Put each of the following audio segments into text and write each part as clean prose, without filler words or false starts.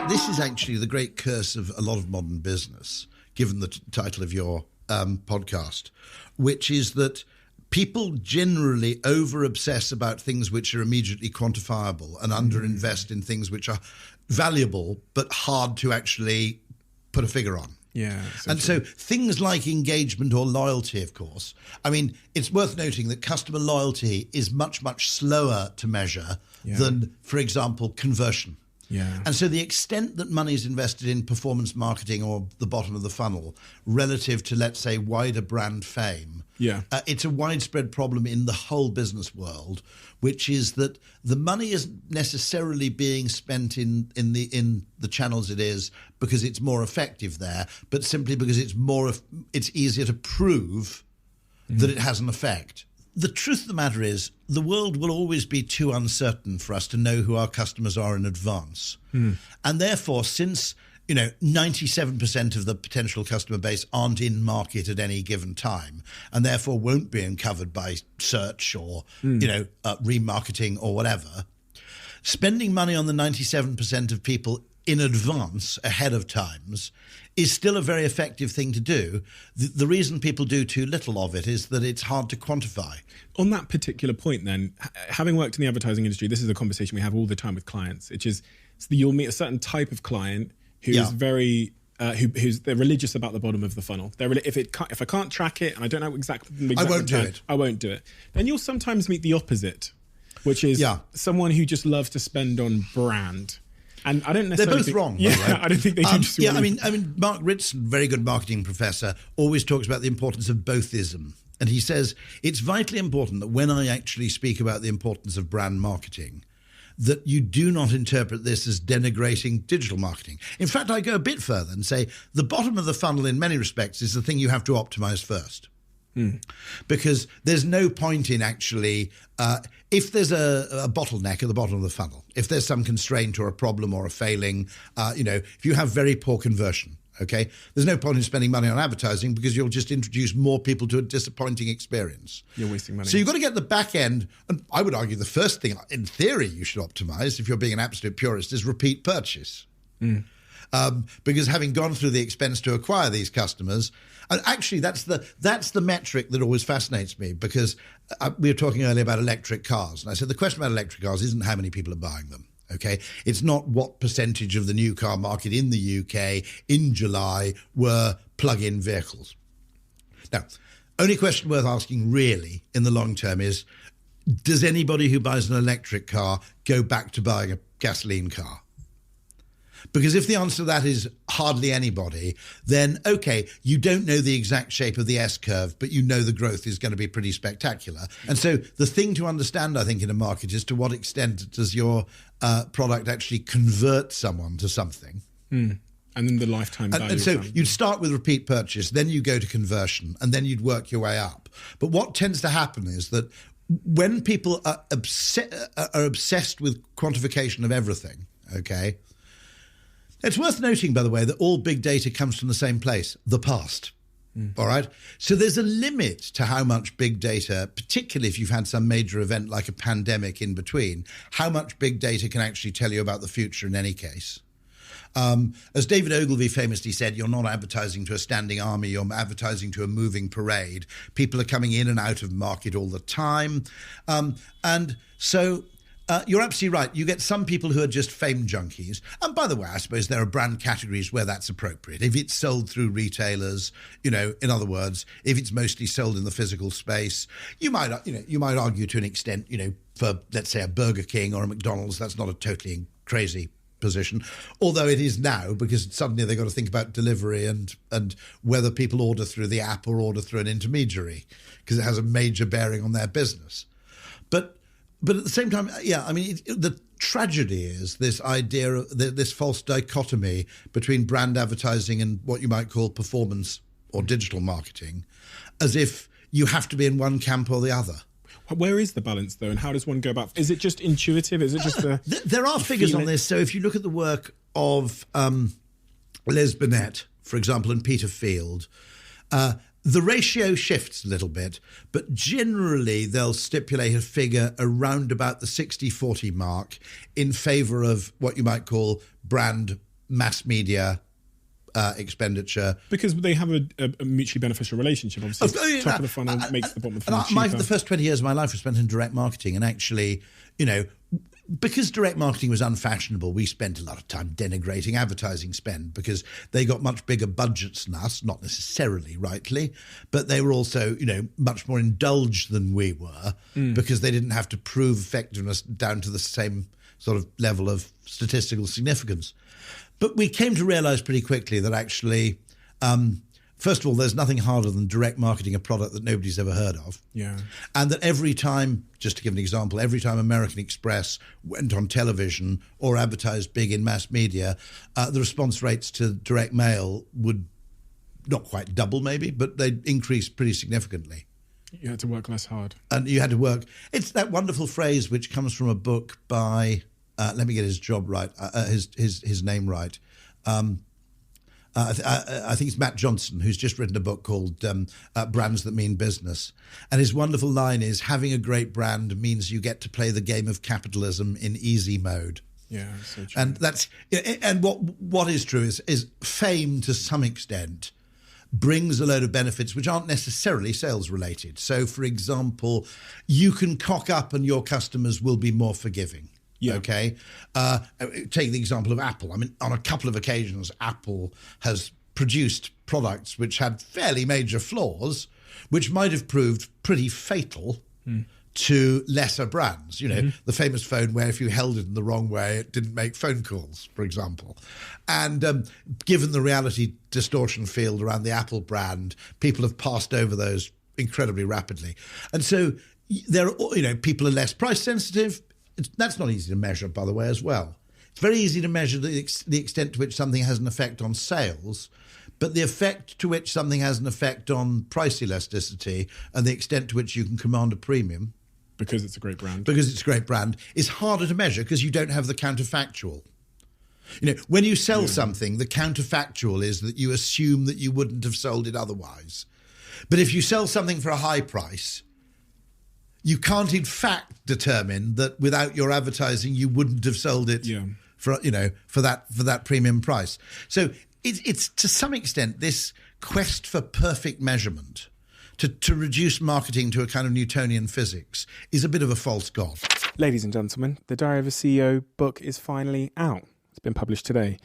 This is actually the great curse of a lot of modern business, given the title of your podcast, which is that people generally over-obsess about things which are immediately quantifiable and under-invest in things which are valuable but hard to actually put a figure on. Yeah. So things like engagement or loyalty, of course. I mean, it's worth noting that customer loyalty is much, much slower to measure than, for example, conversion. Yeah. And so the extent that money is invested in performance marketing or the bottom of the funnel relative to, let's say, wider brand fame, it's a widespread problem in the whole business world, which is that the money isn't necessarily being spent in the channels it is because it's more effective there, but simply because it's easier to prove that it has an effect. The truth of the matter is, the world will always be too uncertain for us to know who our customers are in advance. And therefore, since 97% of the potential customer base aren't in market at any given time, and therefore won't be uncovered by search or remarketing or whatever, spending money on the 97% of people in advance, ahead of times, is still a very effective thing to do. The reason people do too little of it is that it's hard to quantify. On that particular point then, having worked in the advertising industry, this is a conversation we have all the time with clients, which is you'll meet a certain type of client who is very... they're religious about the bottom of the funnel. If I can't track it and I don't know exactly I won't do it. I won't do it. Then you'll sometimes meet the opposite, which is someone who just loves to spend on brand. And I don't necessarily. They're both wrong. Yeah, I don't think they do. I mean, Mark Ritson, very good marketing professor, always talks about the importance of bothism, and he says it's vitally important that when I actually speak about the importance of brand marketing, that you do not interpret this as denigrating digital marketing. In fact, I go a bit further and say the bottom of the funnel, in many respects, is the thing you have to optimize first. Because there's no point in actually, if there's a bottleneck at the bottom of the funnel, if there's some constraint or a problem or a failing, if you have very poor conversion, okay, there's no point in spending money on advertising because you'll just introduce more people to a disappointing experience. You're wasting money. So you've got to get the back end, and I would argue the first thing, in theory, you should optimize, if you're being an absolute purist, is repeat purchase. Because having gone through the expense to acquire these customers, and actually that's the metric that always fascinates me, because we were talking earlier about electric cars, and I said the question about electric cars isn't how many people are buying them. Okay, it's not what percentage of the new car market in the UK in July were plug-in vehicles. Now, only question worth asking really in the long term is, does anybody who buys an electric car go back to buying a gasoline car? Because if the answer to that is hardly anybody, then, okay, you don't know the exact shape of the S-curve, but you know the growth is going to be pretty spectacular. And so the thing to understand, I think, in a market is to what extent does your product actually convert someone to something. And then the lifetime value. And so you'd start with repeat purchase, then you go to conversion, and then you'd work your way up. But what tends to happen is that when people are obsessed with quantification of everything, okay, it's worth noting, by the way, that all big data comes from the same place, the past. All right? So there's a limit to how much big data, particularly if you've had some major event like a pandemic in between, how much big data can actually tell you about the future in any case. As David Ogilvy famously said, you're not advertising to a standing army, you're advertising to a moving parade. People are coming in and out of market all the time. And so... you're absolutely right. You get some people who are just fame junkies. And by the way, I suppose there are brand categories where that's appropriate. If it's sold through retailers, in other words, if it's mostly sold in the physical space, you might argue to an extent, for, let's say, a Burger King or a McDonald's, that's not a totally crazy position. Although it is now, because suddenly they've got to think about delivery and whether people order through the app or order through an intermediary, because it has a major bearing on their business. But at the same time, the tragedy is this idea of this false dichotomy between brand advertising and what you might call performance or digital marketing, as if you have to be in one camp or the other. Where is the balance, though, and how does one go about? Is it just intuitive? Is it just there are figures on this. So if you look at the work of Les Binet, for example, and Peter Field, The ratio shifts a little bit, but generally they'll stipulate a figure around about the 60-40 mark in favour of what you might call brand mass media expenditure. Because they have a mutually beneficial relationship. Obviously, top of the funnel makes the bottom of the funnel cheaper. The first 20 years of my life was spent in direct marketing, and actually, because direct marketing was unfashionable, we spent a lot of time denigrating advertising spend because they got much bigger budgets than us, not necessarily rightly, but they were also, much more indulged than we were because they didn't have to prove effectiveness down to the same sort of level of statistical significance. But we came to realize pretty quickly that actually, first of all, there's nothing harder than direct marketing a product that nobody's ever heard of. Yeah. And that every time, just to give an example, every time American Express went on television or advertised big in mass media, the response rates to direct mail would not quite double maybe, but they'd increase pretty significantly. You had to work less hard. And you had to work. It's that wonderful phrase which comes from a book by, let me get his job right, his name right. I think it's Matt Johnson, who's just written a book called Brands That Mean Business. And his wonderful line is, having a great brand means you get to play the game of capitalism in easy mode. Yeah, so true. And that's, and what is true is fame to some extent brings a load of benefits which aren't necessarily sales related. So, for example, you can cock up and your customers will be more forgiving. Yeah. Okay. Take the example of Apple. I mean, on a couple of occasions, Apple has produced products which had fairly major flaws, which might have proved pretty fatal to lesser brands. The famous phone where if you held it in the wrong way, it didn't make phone calls, for example. And given the reality distortion field around the Apple brand, people have passed over those incredibly rapidly. And so there are, people are less price sensitive. That's not easy to measure, by the way, as well. It's very easy to measure the extent to which something has an effect on sales, but the effect to which something has an effect on price elasticity and the extent to which you can command a premium. Because it's a great brand. Because it's a great brand is harder to measure because you don't have the counterfactual. When you sell something, the counterfactual is that you assume that you wouldn't have sold it otherwise. But if you sell something for a high price, you can't in fact determine that without your advertising you wouldn't have sold it for that premium price. So it's to some extent this quest for perfect measurement to reduce marketing to a kind of Newtonian physics is a bit of a false god. Ladies and gentlemen, the Diary of a CEO book is finally out. It's been published today.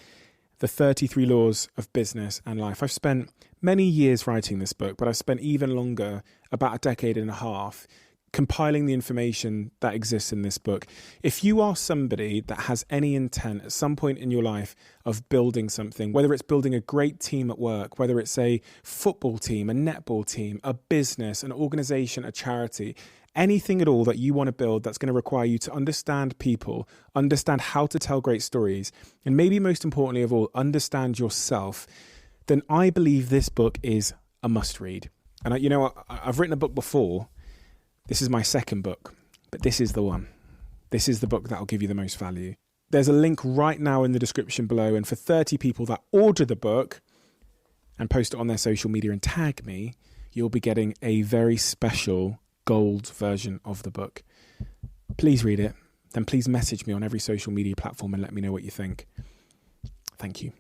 The 33 Laws of Business and Life. I've spent many years writing this book, but I've spent even longer, about a decade and a half, compiling the information that exists in this book. If you are somebody that has any intent at some point in your life of building something, whether it's building a great team at work, whether it's a football team, a netball team, a business, an organization, a charity, anything at all that you want to build that's going to require you to understand people, understand how to tell great stories, and maybe most importantly of all, understand yourself, then I believe this book is a must read. And I've written a book before. This is my second book, but this is the one. This is the book that will give you the most value. There's a link right now in the description below, and for 30 people that order the book and post it on their social media and tag me, you'll be getting a very special gold version of the book. Please read it. Then please message me on every social media platform and let me know what you think. Thank you.